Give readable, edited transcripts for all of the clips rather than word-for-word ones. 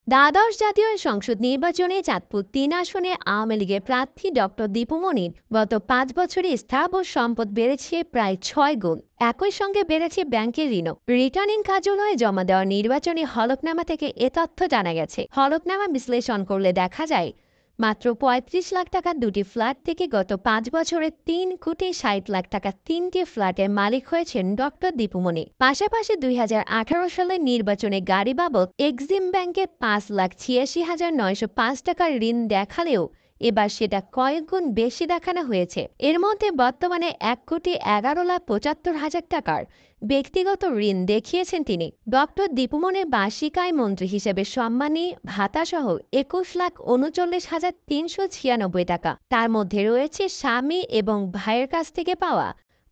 দ্বাদশ জাতীয় সংসদ নির্বাচনে চাঁদপুর ৩ আসনে আওয়ামী লীগের প্রার্থী ডক্টর দীপু মনির গত ৫ বছরে স্থাবর সম্পদ বেড়েছে প্রায় ৬ গুণ। একই সঙ্গে বেড়েছে ব্যাংকের ঋণও। রিটার্নিং কার্যালয়ে জমা দেওয়া নির্বাচনী হলফনামা থেকে এ তথ্য জানা গেছে। হলফনামা বিশ্লেষণ করলে দেখা যায় মাত্র ৩৫ লাখ টাকার দুটি ফ্ল্যাট থেকে গত ৫ বছরে ৩,৬০,০০,০০০ টাকা তিনটি ফ্ল্যাটের মালিক হয়েছেন ডক্টর দীপু মনি। পাশাপাশি ২০১৮ সালের নির্বাচনে গাড়ি বাবদ এক্সিম ব্যাংকে ৫,৮৬,৯০৫ টাকার ঋণ দেখালেও এবার সেটা কয়েক গুণ বেশি দেখানো হয়েছে। এর মধ্যে বর্তমানে ১,১১,৭৫,০০০ টাকার ব্যক্তিগত ঋণ দেখিয়েছেন তিনি। ডক্টর দীপু মনির বার্ষিক আয় মন্ত্রী হিসেবে সম্মানী ভাতাসহ ২১,৩৯,৩৯৬ টাকা। তার মধ্যে রয়েছে স্বামী এবং ভাইয়ের কাছ থেকে পাওয়া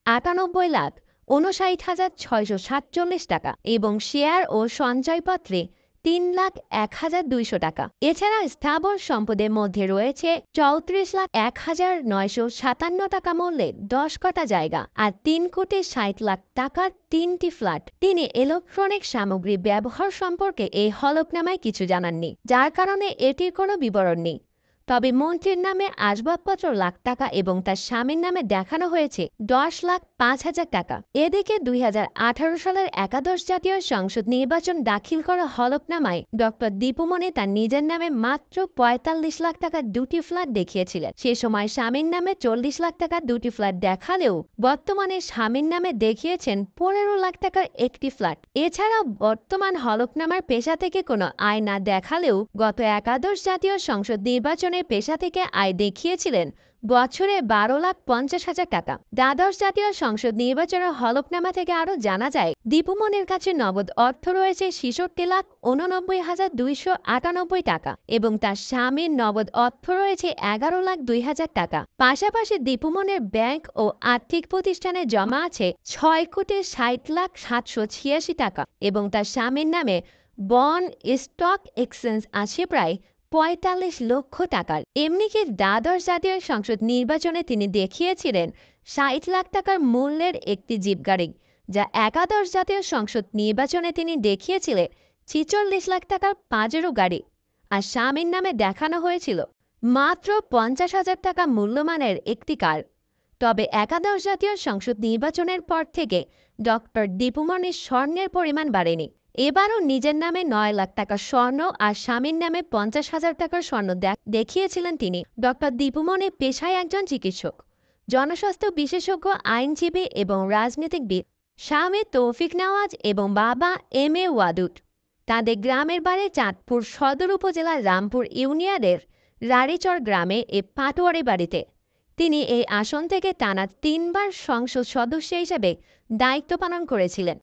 ৯৮,৫৯,৬৪৭ টাকা এবং শেয়ার ও সঞ্চয়পত্রে ৩,০১,২০০ টাকা। এছাড়া স্থাবর সম্পদের মধ্যে রয়েছে ৩৪,০১,৯৫৭ টাকা মূল্যে ১০ কাঠা জায়গা আর ৩,৬০,০০,০০০ টাকার ৩টি ফ্ল্যাট। তিনি ইলেকট্রনিক সামগ্রী ব্যবহার সম্পর্কে এই হলফনামায় কিছু জানাননি, যার কারণে এটির কোনো বিবরণ নেই। তবে মন্ত্রীর নামে আসবাবপত্র লাখ টাকা এবং তার স্বামীর নামে দেখানো হয়েছে ১০,০৫,০০০ টাকা। এদিকে ২০১৮ সালের একাদশ জাতীয় সংসদ নির্বাচন দাখিল করা হলফনামায় ডক্টর দীপু মনি তার নিজের নামে মাত্র ৪৫ লাখ টাকার দুটি ফ্ল্যাট দেখিয়েছিলেন। সে সময় স্বামীর নামে ৪০ লাখ টাকার দুটি ফ্ল্যাট দেখালেও বর্তমানে স্বামীর নামে দেখিয়েছেন ১৫ লাখ টাকার একটি ফ্ল্যাট। এছাড়াও বর্তমান হলফনামার পেশা থেকে কোনো আয় না দেখালেও গত একাদশ জাতীয় সংসদ নির্বাচনে পেশা থেকে আয় দেখিয়েছিলেন বছরে ১২,৫০,০০০ টাকা। দ্বাদশ জাতীয় সংসদ নির্বাচনের হলফনামা থেকে আরও জানা যায়, দীপু মনির কাছে নগদ অর্থ রয়েছে ৬৬,৮৯,২৯৮ টাকা এবং তার স্বামীর নগদ অর্থ রয়েছে ১১,০২,০০০ টাকা। পাশাপাশি দীপু মনির ব্যাংক ও আর্থিক প্রতিষ্ঠানে জমা আছে ৬,৬০,৭৮৬ টাকা এবং তার স্বামীর নামে বন্ড স্টক এক্সচেঞ্জ আছে প্রায় ৪৫ লক্ষ টাকার। এমনিকি দ্বাদশ জাতীয় সংসদ নির্বাচনে তিনি দেখিয়েছিলেন ৬০ লাখ টাকার মূল্যের একটি জিপ গাড়ি, যা একাদশ জাতীয় সংসদ নির্বাচনে তিনি দেখিয়েছিলেন ৪৬ লাখ টাকার পাজেরো গাড়ি। আর স্বামীর নামে দেখানো হয়েছিল মাত্র ৫০,০০০ টাকা মূল্যমানের একটি কার। তবে একাদশ জাতীয় সংসদ নির্বাচনের পর থেকে ডক্টর দীপু মনির স্বর্ণের পরিমাণ বাড়েনি। এবারও নিজের নামে ৯ লাখ টাকার স্বর্ণ আর স্বামীর নামে ৫০,০০০ টাকার স্বর্ণ দেখিয়েছিলেন তিনি। ডক্টর দীপু মনি পেশায় একজন চিকিৎসক, জনস্বাস্থ্য বিশেষজ্ঞ, আইনজীবী এবং রাজনীতিবিদ। স্বামী তৌফিক নওয়াজ এবং বাবা এম.এ. ওয়াদুদ। তাদের গ্রামের বাড়ি চাঁদপুর সদর উপজেলার রামপুর ইউনিয়নের রাড়িচর গ্রামে এ পাটোয়ারি বাড়িতে। তিনি এই আসন থেকে টানা ৩ বার সংসদ সদস্য হিসেবে দায়িত্ব পালন করেছিলেন।